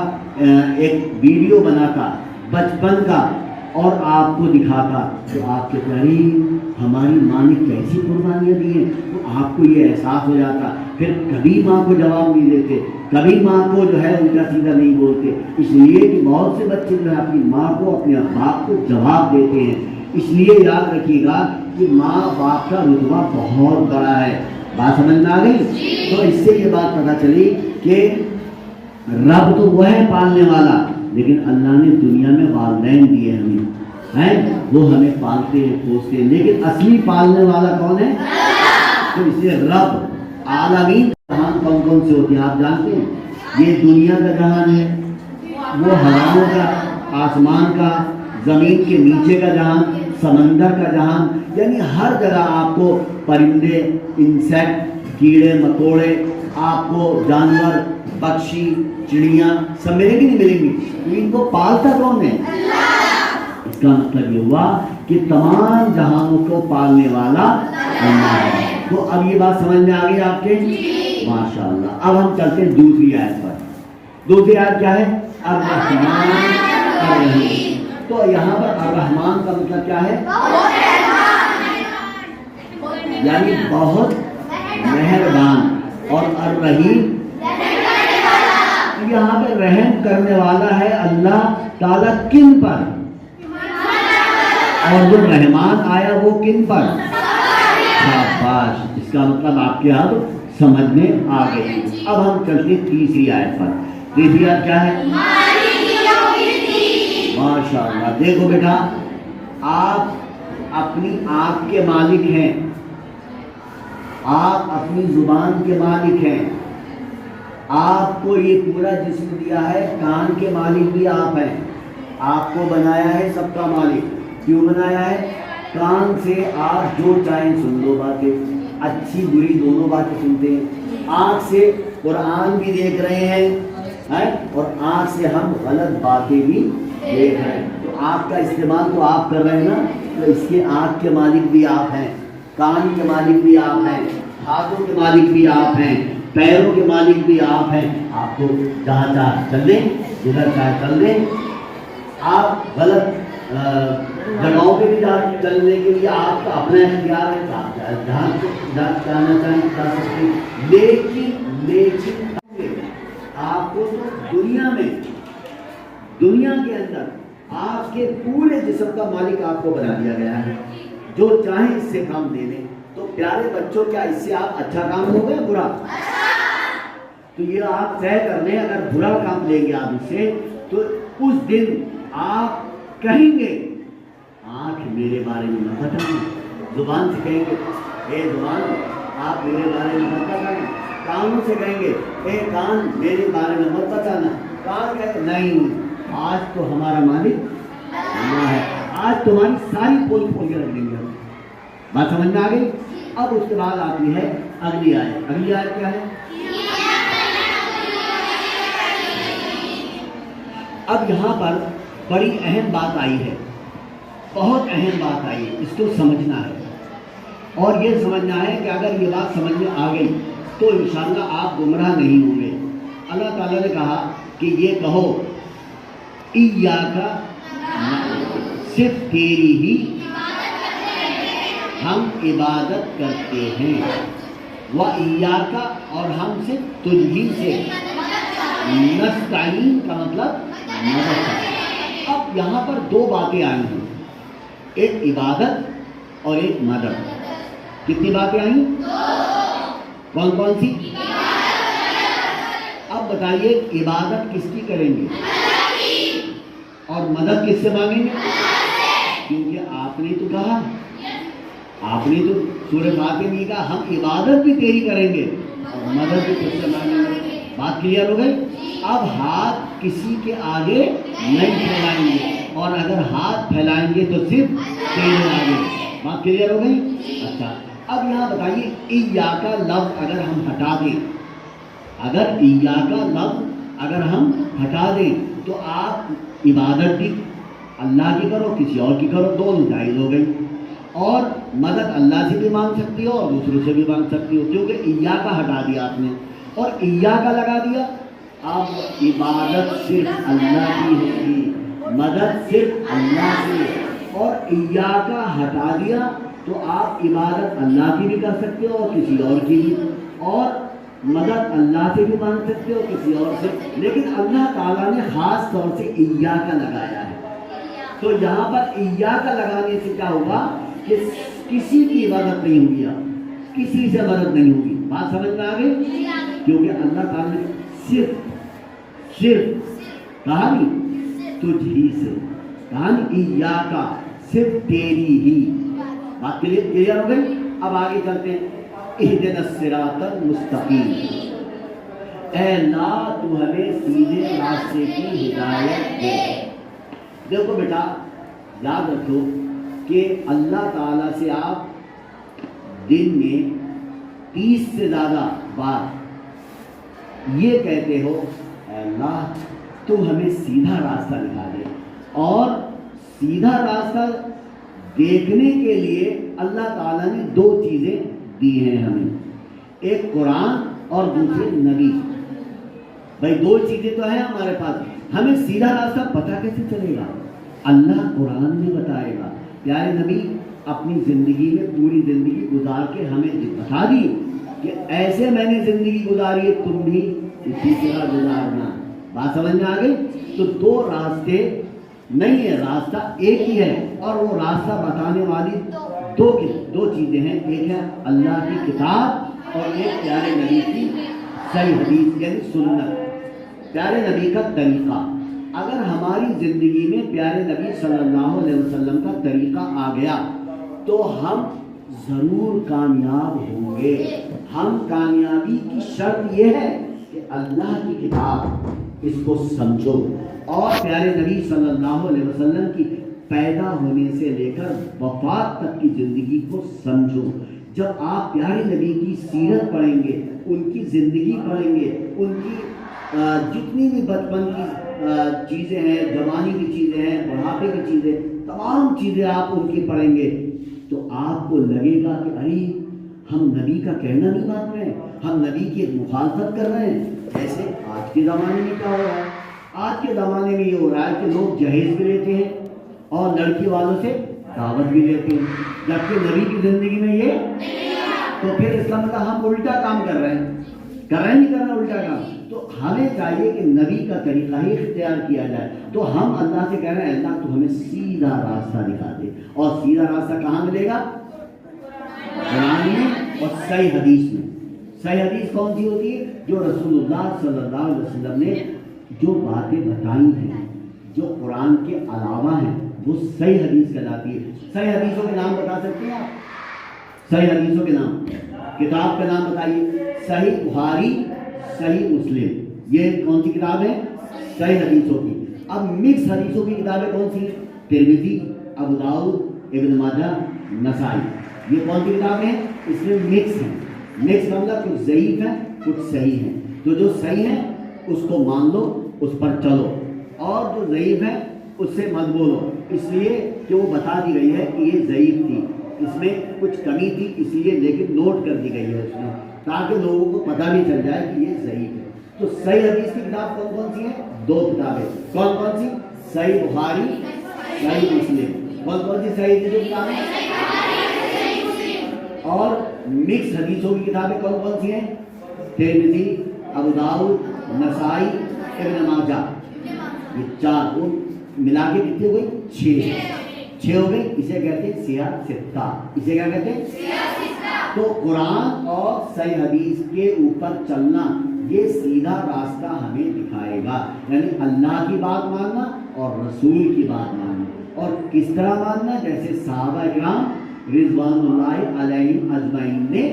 Speaker 2: ایک ویڈیو بناتا بچپن کا اور آپ کو دکھاتا تو آپ کے پیاری ہماری ماں نے کیسی قربانیاں دی ہیں, تو آپ کو یہ احساس ہو جاتا. پھر کبھی ماں کو جواب نہیں دیتے, کبھی ماں کو جو ہے الٹا سیدھا نہیں بولتے, اس لیے کہ بہت سے بچے جو ہے اپنی ماں کو, اپنے باپ کو جواب دیتے ہیں. اس لیے یاد رکھیے گا کہ ماں باپ کا رتبہ بہت بڑا ہے. بات سمجھ میں آ گئی؟ تو اس سے یہ بات پتہ چلی کہ رب تو وہ ہے پالنے والا, لیکن اللہ نے دنیا میں والدین دیے ہمیں, وہ ہمیں پالتے ہیں پوستے ہیں, لیکن اصلی پالنے والا کون ہے؟ تو اس لیے رب. عالمین کون کون سے ہوتے ہیں آپ جانتے ہیں؟ یہ دنیا کا جہان ہے، وہ ہواؤں کا، آسمان کا، زمین کے نیچے کا جہان، سمندر کا جہان، یعنی ہر جگہ آپ کو پرندے، انسیکٹ، کیڑے مکوڑے، آپ کو جانور، پکشی، چڑیاں سب ملیں گی نہیں ملیں گی؟ تو ان کو پالتا کون ہے؟ اس کا مطلب یہ ہوا کہ تمام جہانوں کو پالنے والا اللہ ہے۔ تو اب یہ بات سمجھ میں آ گئی آپ کے؟ ماشاءاللہ۔ اب ہم چلتے ہیں دوسری آیت پر۔ دوسری آیت کیا ہے؟ الرحمن الرحیم۔ تو یہاں پر الرحمن کا مطلب کیا ہے؟ یعنی بہت مہربان، اور الرحیم یہاں پہ رحم کرنے والا ہے اللہ تعالیٰ کن پر؟ اور جو رحمان آیا وہ کن پر؟ شاباش، اس کا مطلب آپ کے اب سمجھ میں آ گئی۔ اب ہم چلتے تیسری آیت پر۔ تیسری آیت کیا ہے؟ ماشاءاللہ۔ دیکھو بیٹا، آپ اپنی آنکھ کے مالک ہیں، آپ اپنی زبان کے مالک ہیں، آپ کو یہ پورا جسم دیا ہے، کان کے مالک بھی آپ ہیں، آپ کو بنایا ہے سب کا مالک۔ کیوں بنایا ہے؟ کان سے آپ جو چاہیں سن لو باتیں، اچھی بری دونوں باتیں سنتے ہیں۔ آنکھ سے قرآن بھی دیکھ رہے ہیں، اور آنکھ سے ہم غلط باتیں بھی دیکھ رہے ہیں۔ تو آنکھ کا استعمال تو آپ کر رہے ہیں نا، تو اس کے آنکھ کے مالک بھی آپ ہیں، کان کے مالک بھی آپ ہیں، ہاتھوں کے مالک بھی آپ ہیں، پیروں کے مالک بھی آپ ہیں۔ آپ کو جہاں چاہ چل دیں، جدھر چاہے چل دیں۔ آپ غلط جگہوں پہ بھی چلنے کے لیے آپ کا اپنا اختیار ہے، آپ جہاں جانا چاہیں جا سکتے ہیں۔ لیکن آپ کو تو دنیا کے اندر آپ کے پورے جسم کا مالک آپ کو بنا دیا گیا ہے، جو چاہیں اس سے کام دے لیں۔ تو پیارے بچوں، کیا اس سے آپ اچھا کام لو گے یا برا؟ تو یہ آپ طے کر لیں، اگر برا کام لیں گے آپ اس سے تو اس دن آپ کہیں گے آنکھ میرے بارے میں نہ بتائیں، زبان سے کہیں گے اے زبان آپ میرے بارے میں مت بتائیں، کانوں سے کہیں گے اے کان میرے بارے میں مت بتانا، کان کہتے نہیں آج تو ہمارا مالک اللہ ہے، آج تمہاری ساری پول کے رکھ دیں گے ہم۔ بات سمجھ میں آ گئی؟ اب اس کے بعد آتی ہے اگلی آیت۔ اگلی آیت کیا ہے؟ اب یہاں پر بڑی اہم بات آئی ہے، بہت اہم بات آئی ہے، اس کو سمجھنا ہے، اور یہ سمجھنا ہے کہ اگر یہ بات سمجھ میں آ گئی تو انشاءاللہ آپ گمراہ نہیں ہوں گے۔ اللہ تعالیٰ نے کہا کہ یہ کہو ایاک صرف تیری ہی ہم عبادت کرتے ہیں، وَإِيَّاكَ اور ہم صرف تجھ ہی سے، نستعین کا مطلب مدد۔ اب یہاں پر دو باتیں آئی ہیں، ایک عبادت اور ایک مدد۔ کتنی باتیں آئیں؟ کون کون سی؟ اب بتائیے عبادت کس کی کریں گے اور مدد کس سے مانگیں گے؟ کیونکہ آپ نے تو کہا، آپ نے تو سورہ فاتحہ میں کہا ہم عبادت بھی تیری کریں گے اور مدد بھی تجھ سے مانگیں گے۔ بات کلیئر ہو گئی؟ اب ہاتھ کسی کے آگے نہیں پھیلائیں گے، اور اگر ہاتھ پھیلائیں گے تو صرف تیرے آگے۔ بات کلیئر ہو گئی؟ اچھا، اب یہاں بتائیے ایاک لفظ اگر ہم ہٹا دیں، اگر ایاک لفظ اگر ہم ہٹا دیں تو آپ عبادت بھی اللہ کی کرو کسی اور کی کرو، دونوں جائز ہو گئی، اور مدد اللہ سے بھی مانگ سکتی ہو اور دوسروں سے بھی مانگ سکتی ہو، کیونکہ ایاک ہٹا دیا آپ نے اور ایاک لگا دیا۔ اب عبادت صرف اللہ کی ہوگی، مدد صرف اللہ سے، اور ایاک ہٹا دیا تو آپ عبادت اللہ کی بھی کر سکتے ہو اور کسی اور کی بھی، اور مدد اللہ سے بھی مانگ سکتے ہو کسی اور سے، لیکن اللہ تعالیٰ نے خاص طور سے ایاک لگایا ہے۔ تو یہاں پر ایاک لگانے سے کیا ہوگا کہ کسی کی عبادت نہیں ہوگی، کسی سے مدد نہیں ہوگی۔ بات سمجھ میں آ گئی؟ کیونکہ اللہ تعالیٰ نے صرف کہا نہیں تجھ ہی سے، کہا نہیں ایاک صرف تیری ہی۔ بات کلیئر ہو گئی؟ اب آگے چلتے ہیں۔ اہدنا الصراط المستقیم، اے اللہ تو ہمیں سیدھے راستے کی ہدایت دے۔ دیکھو بیٹا یاد رکھو کہ اللہ تعالیٰ سے آپ دن میں 30 سے زیادہ بار یہ کہتے ہو اے اللہ تو ہمیں سیدھا راستہ دکھا دے، اور سیدھا راستہ دیکھنے کے لیے اللہ تعالیٰ نے 2 چیزیں دی ہیں ہمیں، ایک قرآن اور دوسرے نبی۔ بھائی 2 چیزیں تو ہیں ہمارے پاس، ہمیں سیدھا راستہ پتہ کیسے چلے گا؟ اللہ قرآن میں بتائے گا، پیارے نبی اپنی زندگی میں پوری زندگی گزار کے ہمیں بتا دی کہ ایسے میں نے زندگی گزاری ہے، تم بھی اسی طرح گزارنا۔ بات سمجھ میں آ گئی؟ تو 2 راستے نہیں ہے، راستہ ایک ہی ہے، اور وہ راستہ بتانے والی 2 چیزیں ہیں، ایک ہے اللہ کی کتاب اور ایک پیارے نبی کی صحیح حدیث یعنی سنت، پیارے نبی کا طریقہ۔ اگر ہماری زندگی میں پیارے نبی صلی اللہ علیہ وسلم کا طریقہ آ گیا تو ہم ضرور کامیاب ہوں گے۔ ہم کامیابی کی شرط یہ ہے کہ اللہ کی کتاب اس کو سمجھو، اور پیارے نبی صلی اللہ علیہ وسلم کی پیدا ہونے سے لے کر وفات تک کی زندگی کو سمجھو۔ جب آپ پیارے نبی کی سیرت پڑھیں گے، ان کی زندگی پڑھیں گے، ان کی جتنی بھی بچپن کی چیزیں ہیں، جوانی کی چیزیں ہیں، بڑھاپے کی چیزیں، تمام چیزیں آپ ان کی پڑھیں گے تو آپ کو لگے گا کہ ارے ہم نبی کا کہنا نہیں مان رہے ہیں، ہم نبی کی مخالفت کر رہے ہیں۔ جیسے آج کے زمانے میں کیا ہو رہا ہے؟ آج کے زمانے میں یہ ہو رہا ہے کہ لوگ جہیز بھی لیتے ہیں اور لڑکی والوں سے دعوت بھی لیتے ہیں، جبکہ نبی کی زندگی میں یہ، تو پھر اس کا مطلب ہم الٹا کام کر رہے ہیں، نہیں کرنا الٹا کام۔ تو ہمیں چاہیے کہ نبی کا طریقہ ہی اختیار کیا جائے۔ تو ہم اللہ سے کہہ رہے ہیں اللہ تو ہمیں سیدھا راستہ دکھا دے، اور سیدھا راستہ کہاں ملے گا؟ قرآن میں اور صحیح حدیث میں۔ صحیح حدیث کون سی ہوتی ہے؟ جو رسول اللہ صلی اللہ علیہ وسلم نے جو باتیں بتائی ہیں، جو قرآن کے علاوہ ہیں، وہ صحیح حدیث کہلاتی ہے۔ صحیح حدیثوں کے نام بتا سکتے ہیں آپ؟ صحیح حدیثوں کے نام، کتاب کا نام بتائیے۔ صحیح بخاری، صحیح مسلم، یہ کون سی کتاب ہے؟ صحیح حدیثوں کی۔ اب مکس حدیثوں کی کتابیں کون سی ہیں؟ ترمذی، ابو داؤد، ابن ماجہ، نسائی، یہ کون سی کتابیں ہیں؟ اس میں مکس ہیں۔ مکس کا مطلب کچھ ضعیف ہے کچھ صحیح ہے، تو جو صحیح ہے اس کو مان لو، اس پر چلو، اور جو ضعیف ہے اس سے مت بولو، اس لیے کہ وہ بتا دی گئی ہے کہ یہ ضعیف تھی، اس میں کچھ کمی تھی، اس لیے لیکن نوٹ کر دی گئی ہے اس میں، تاکہ لوگوں کو پتہ بھی چل جائے کہ یہ ضعیف ہے۔ تو صحیح حدیث کی کتاب کون کون سی ہیں؟ 2 کتابیں، کون کون سی؟ صحیح بخاری، صحیح مسلم۔ کون کون سی صحیح حدیث کی کتابیں؟ اور مکس حدیثوں کی کتابیں کون کون سی ہیں؟ ترمذی، ابو داؤد، نسائی، ابن ماجہ، یہ 4 ملا کے کتنے ہوئی؟ 6 ہو گئی۔ اسے کہتے ہیں سیاہ ستہ، اسے کیا کہتے ہیں؟ تو قرآن اور صحیح حدیث کے اوپر چلنا، یہ سیدھا راستہ ہمیں دکھائے گا، یعنی اللہ کی بات ماننا اور رسول کی بات ماننا۔ اور کس طرح ماننا؟ جیسے صحابہ کرام رضوان اللہ علیہم اجمعین نے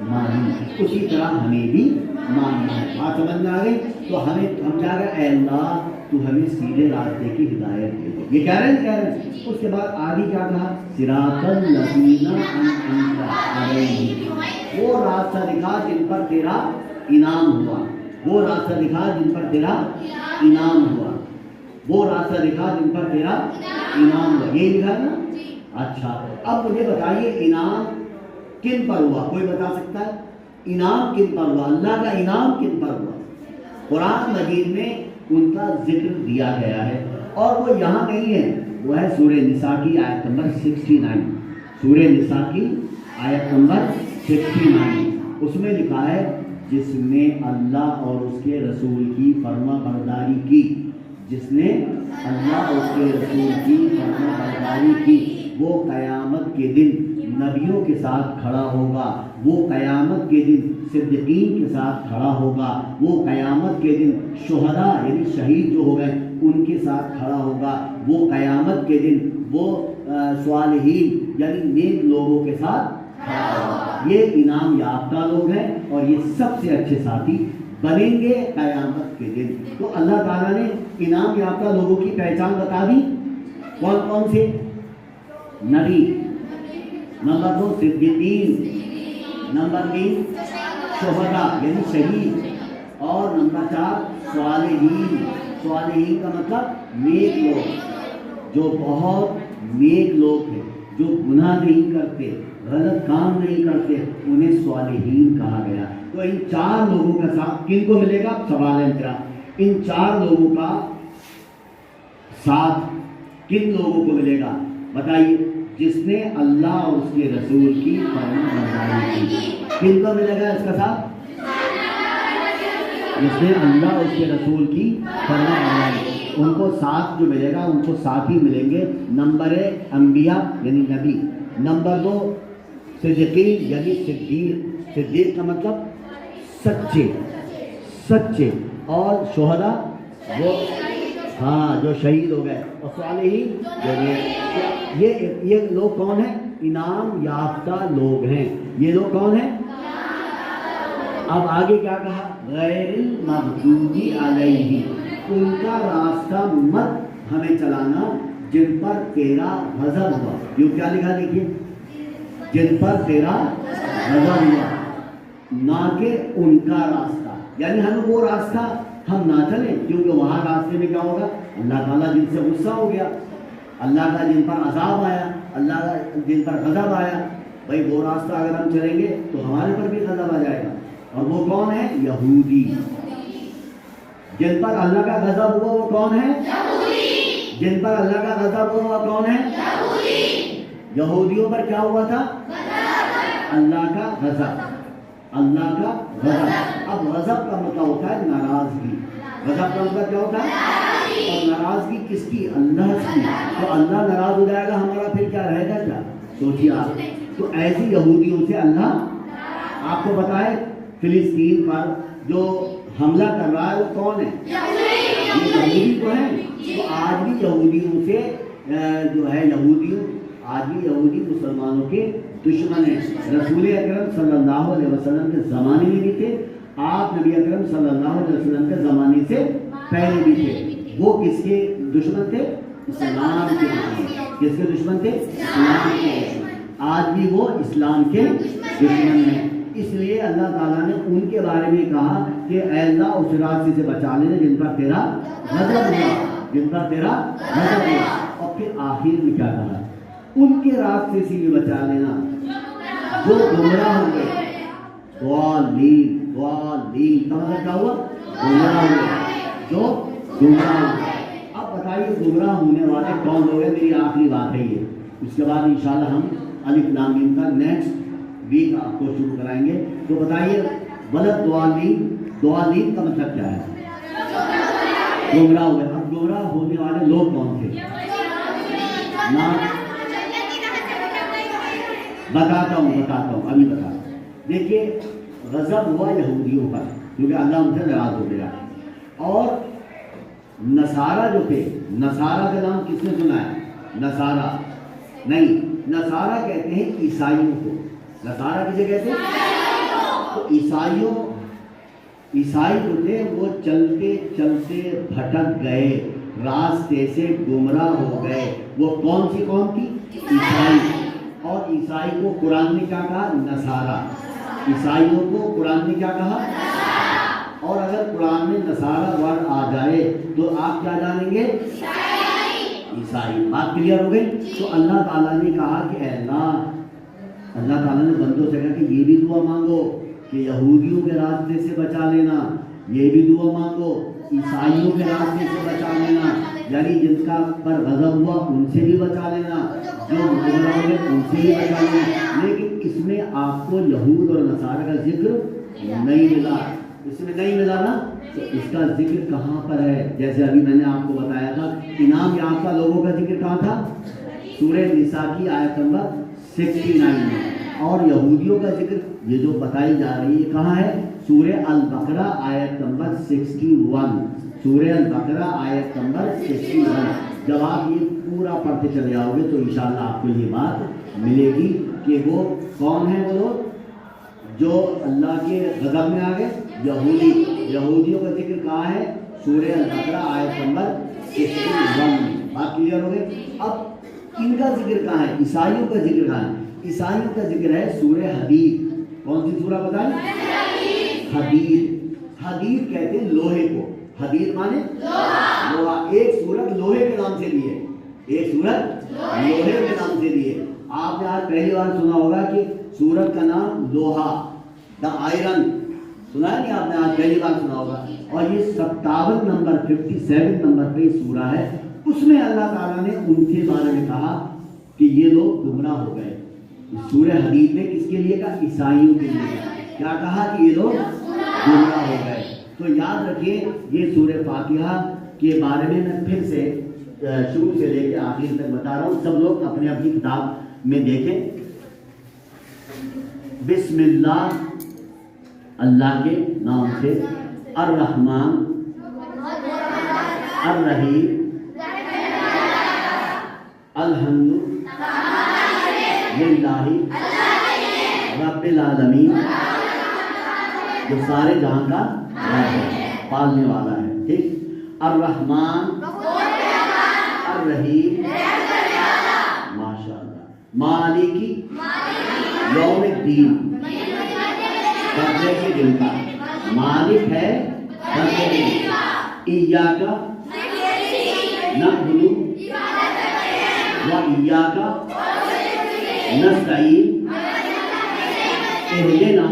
Speaker 2: مانی، اسی طرح ہمیں بھی ماننا ہے۔ بات سمجھ میں آ گئی؟ تو ہم کیا کہہ رہے ہیں؟ اے اللہ تو ہمیں سیدھے راستے کی ہدایت دے، یہ کہہ رہے ہیں۔ اس کے بعد آگے کیا کہا؟ صراط الذین انعمت علیہم، وہ راستہ دکھا جن پر تیرا انعام ہوا، وہ راستہ دکھا جن پر تیرا انعام ہوا، وہ راستہ دکھا جن پر تیرا انعام ہوا، یہی لکھا نا؟ اچھا اب مجھے بتائیے انعام کن پر ہوا؟ کوئی بتا سکتا ہے انعام کن پر ہوا؟ اللہ کا انعام کن پر ہوا؟ قرآن مجید میں ان کا ذکر دیا گیا ہے، اور وہ یہاں نہیں ہے، وہ ہے سورہ نساء کی آیت نمبر 69۔ سورہ نساء کی آیت نمبر 69، اس میں لکھا ہے جس نے اللہ اور اس کے رسول کی فرما برداری کی، جس نے اللہ اور اس کے رسول کی فرما برداری کی، وہ قیامت کے دن نبیوں کے ساتھ کھڑا ہوگا، وہ قیامت کے دن صدیقین کے ساتھ کھڑا ہوگا، وہ قیامت کے دن شہداء یعنی شہید جو ہو گئے ان کے ساتھ کھڑا ہوگا، وہ قیامت کے دن وہ صالحین یعنی نیک لوگوں کے ساتھ کھڑا ہوگا۔ یہ انعام یافتہ لوگ ہیں اور یہ سب سے اچھے ساتھی بنیں گے قیامت کے دن. تو اللہ تعالیٰ نے انعام یافتہ لوگوں کی پہچان بتا دی. کون کون سے؟ نبی، نمبر 2 صدیقین، نمبر 3 شہداء یعنی شہید، اور نمبر 4 صالحین. صالحین کا مطلب نیک لوگ، جو بہت نیک لوگ ہیں، جو گناہ نہیں کرتے، غلط کام نہیں کرتے، انہیں صالحین کہا گیا. تو ان 4 لوگوں کا ساتھ کن کو ملے گا؟ سوال ہے میرا، ان 4 لوگوں کا ساتھ کن لوگوں کو ملے گا؟ بتائیے. جس نے اللہ اور اس کے رسول کی فرما برداری کی. کن کو ملے گا اس کا ساتھ؟ جس نے اللہ اور اس کے رسول کی فرما برداری کی. ان کو ساتھ جو ملے گا، ان کو ساتھ ہی ملیں گے. نمبر 1 انبیاء یعنی نبی، نمبر 2 صدیقین یعنی صدیق. صدیق کا مطلب سچے، سچے. اور شہداء وہ جو شہید ہو گئے. اور صالحین یہ لوگ کون ہیں؟ انعام یافتہ لوگ ہیں. یہ لوگ کون ہیں؟ اب آگے کیا کہا؟ غیر المغضوب علیہم، ان کا راستہ مت ہمیں چلانا جن پر تیرا غضب ہوا. یہ کیا لکھا دیکھیے، جن پر تیرا غضب ہوا، نہ کہ ان کا راستہ. یعنی ہمیں وہ راستہ ہم نہ چلیں، کیونکہ وہاں راستے میں کیا ہوگا؟ اللہ تعالیٰ جن سے غصہ ہو گیا، اللہ کا جن پر عذاب آیا، اللہ کا جن پر غضب آیا. بھائی وہ راستہ اگر ہم چلیں گے تو ہمارے پر بھی غضب آ جائے گا. اور وہ کون ہے؟ یہودی. جن پر اللہ کا غضب ہوا وہ کون ہے؟ جن پر اللہ کا غضب ہوا وہ کون ہے؟ یہودیوں پر کیا ہوا تھا؟ اللہ کا غضب. اللہ کا غضب. اب غضب کا مطلب ہوتا ہے ناراضگی. غضب کا مطلب کیا ہوتا ہے؟ اور ناراضگی کس کی؟ اللہ کی. تو اللہ ناراض ہو جائے گا، ہمارا پھر کیا رہے گا؟ کیا سوچیے آپ. تو ایسی یہودیوں سے اللہ آپ کو بتائے فلسطین پر جو حملہ کر رہا ہے وہ کون ہے؟ یہ یہودی تو ہیں. تو آج بھی یہودیوں سے جو ہے آج بھی یہودی مسلمانوں کے دشمن ہیں. رسول اکرم صلی اللہ علیہ وسلم کے زمانے میں بھی تھے، آپ نبی اکرم صلی اللہ علیہ وسلم کے زمانے سے پہلے بھی تھے. وہ کس کے دشمن تھے؟ اسلام کے دشمن. کس کے دشمن تھے؟ اسلام کے دشمن. آج بھی وہ اسلام کے دشمن ہیں. اس لیے اللہ تعالیٰ نے ان کے بارے میں کہا کہ اے اللہ اس راستے سے بچا لینا جن پر تیرا غضب ہوا، جن پر تیرا غضب ہوا. اور پھر آخر میں کیا کہا؟ ان کے راستے سے بھی بچا لینا جو گمراہ ہو گئے. ضالین کا مطلب کیا ہوا؟ گمراہ ہو گئے. جو گمراہ ہو گئے. اب بتائیے گمراہ ہونے والے کون لوگ ہیں؟ میری آخری بات ہے یہ. اس کے بعد انشاءاللہ ہم الف لام میم کا نیکسٹ ویک آپ کو شروع کرائیں گے. تو بتائیے غلط ضالین کا مطلب کیا ہے؟ گمراہ ہوئے. اب گمراہ ہونے والے لوگ کون تھے؟ بتاتا ہوں ابھی بتا. دیکھیے غضب ہوا یہودیوں پر کیونکہ اللہ ان سے ناراض ہو گیا. اور نصارہ جو تھے، نصارہ کا نام کس نے سنا ہے؟ نصارہ نہیں، نصارہ کہتے ہیں عیسائیوں کو. نصارہ کسے کہتے ہیں؟ تو عیسائی جو تھے وہ چلتے چلتے بھٹک گئے، راستے سے گمراہ ہو گئے. وہ کون سی قوم تھی؟ عیسائی. اور عیسائی کو قرآن نے کیا کہا؟ نصارہ. عیسائیوں کو قرآن نے کیا کہا؟ اور اگر قرآن میں نصارہ ورڈ آ جائے تو آپ کیا جانیں گے؟ عیسائی. بات کلیئر ہو گئی. تو اللہ تعالیٰ نے کہا کہ اے اللہ تعالیٰ نے بندوں سے کہا کہ یہ بھی دعا مانگو کہ یہودیوں کے راستے سے بچا لینا، یہ بھی دعا مانگو عیسائیوں کے راستے سے بچا لینا، یعنی جن کا پر غضب ہوا ان سے بھی بچا لینا، جو گمراہ ہوئے ان سے بھی بچا لینا. لیکن اس میں آپ کو یہود اور نصارہ کا ذکر نہیں ملا. اس میں نہیں ملا نا. تو اس کا ذکر کہاں پر ہے؟ جیسے ابھی میں نے آپ کو بتایا تھا انعام یافتہ لوگوں کا ذکر کہاں تھا؟ سورہ نساء کی آیت نمبر 69 میں. اور یہودیوں کا ذکر یہ جو بتائی جا رہی ہے کہاں ہے؟ سورہ البقرہ آیت نمبر 61. سورہ البقرہ آیت نمبر 61. جب آپ یہ پورا پڑھتے چلے آؤ گے تو انشاءاللہ آپ کو یہ بات ملے گی کہ وہ کون ہے. وہ لوگ جو اللہ کے غضب میں آ گئے یہودیوں کا ذکر کہاں ہے؟ سورہ البقرہ آیت نمبر 61 میں. بات کلیئر ہو گئی؟ اب ان کا ذکر کہاں ہے؟ عیسائیوں کا ذکر کہاں ہے؟ عیسائیوں کا ذکر ہے سورہ حدید. کون سی سورہ بتائیں؟ حدید کہتے ہیں لوہے کو. حدید مانے لوہا. ایک سورت لوہے کے نام سے لی ہے. ایک سورت لوہے کے نام سے لی ہے. آپ نے آج پہلی بار سنا ہوگا کہ سورت کا نام لوہا، دا آئرن، سنا ہے نہیں آپ نے؟ آج پہلی بار سنا ہوگا. اور یہ 57 نمبر 57 نمبر پہ سورہ ہے. اس میں اللہ تعالیٰ نے ان کے بارے میں کہا کہ یہ لوگ گمراہ ہو گئے. سورہ حدید میں کس کے لیے کہا؟ عیسائیوں کے لیے. کیا کہا؟ کہ یہ لوگ گمراہ ہو گئے. تو یاد رکھیے یہ سورہ فاتحہ کے بارے میں پھر سے شروع سے لے کے آخر تک بتا رہا ہوں. سب لوگ اپنے اپنی کتاب میں دیکھیں. بسم اللہ، اللہ کے نام سے، الرحمن الرحیم، الحمد للہ رب العالمین، جو سارے جہاں کا پالنے والا ہے. ٹھیک. الرحمن الرحیم، ماشاء اللہ. مالکی یوم الدین، بدلے کے دن کا. مالک ہے بدلے کے دن. ایاک نعبد و ایاک نستعین، اہدنا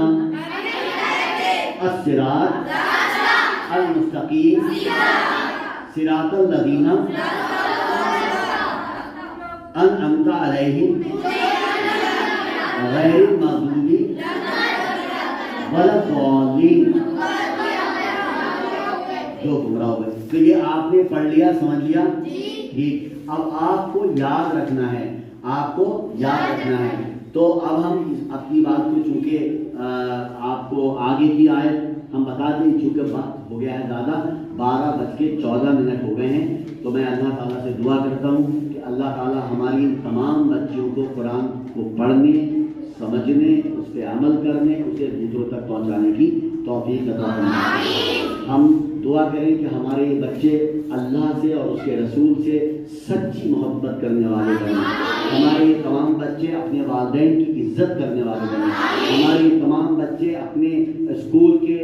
Speaker 2: الصراط المستقیم، صراط الذین انعمت علیہم غیر المغضوب ولا الضالین، جو گمراہ ہوئے. تو یہ آپ نے پڑھ لیا، سمجھ لیا؟ ٹھیک. اب آپ کو یاد رکھنا ہے، آپ کو یاد رکھنا ہے. تو اب ہم اپنی بات کو، چونکہ آپ کو آگے کی آیت ہم بتا دیں، چونکہ وقت ہو گیا ہے زیادہ، 12:14 ہو گئے ہیں. تو میں اللہ تعالیٰ سے دعا کرتا ہوں کہ اللہ تعالیٰ ہماری تمام بچیوں کو قرآن کو پڑھنے، سمجھنے، اس پہ عمل کرنے، اسے دوسروں تک پہنچانے کی توفیق عطا فرمائے. ہم دعا کریں کہ ہمارے بچے اللہ سے اور اس کے رسول سے سچی محبت کرنے والے بنیں. ہمارے تمام بچے اپنے والدین کی عزت کرنے والے بنیں. ہمارے تمام بچے اپنے اسکول کے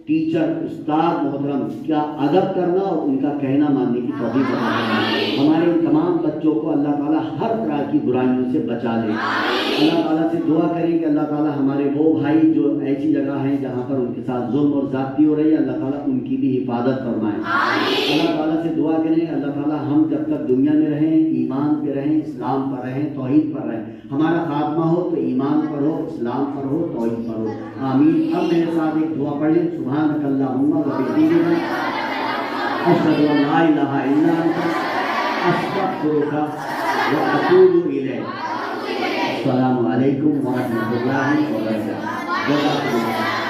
Speaker 2: ٹیچر، استاد محترم کیا ادب کرنا اور ان کا کہنا ماننے کی توفیق عطا فرمائے. ہمارے تمام بچوں کو اللہ تعالیٰ ہر طرح کی برائیوں سے بچا لے. اللہ تعالیٰ سے دعا کریں کہ اللہ تعالیٰ ہمارے وہ بھائی جو ایسی جگہ ہیں جہاں پر ان کے ساتھ ظلم اور زیادتی ہو رہی ہے، اللہ تعالیٰ ان کی بھی حفاظت فرمائے. اللہ تعالیٰ سے دعا کریں اللہ تعالیٰ ہم جب تک دنیا میں رہیں ایمان پہ رہیں، اسلام پر رہیں، توحید پر رہیں. ہمارا خاتمہ ہو تو ایمان پر ہو، اسلام پر ہو، توحید پر ہو. آمین. اب میرے ساتھ ایک دعا پڑھ لیں. سبحانک اللہم و بحمدک، اشہد ان لا الہ الا انت، استغفرک و اتوب الیک. السلام علیکم ورحمۃ اللہ وبرکاتہ.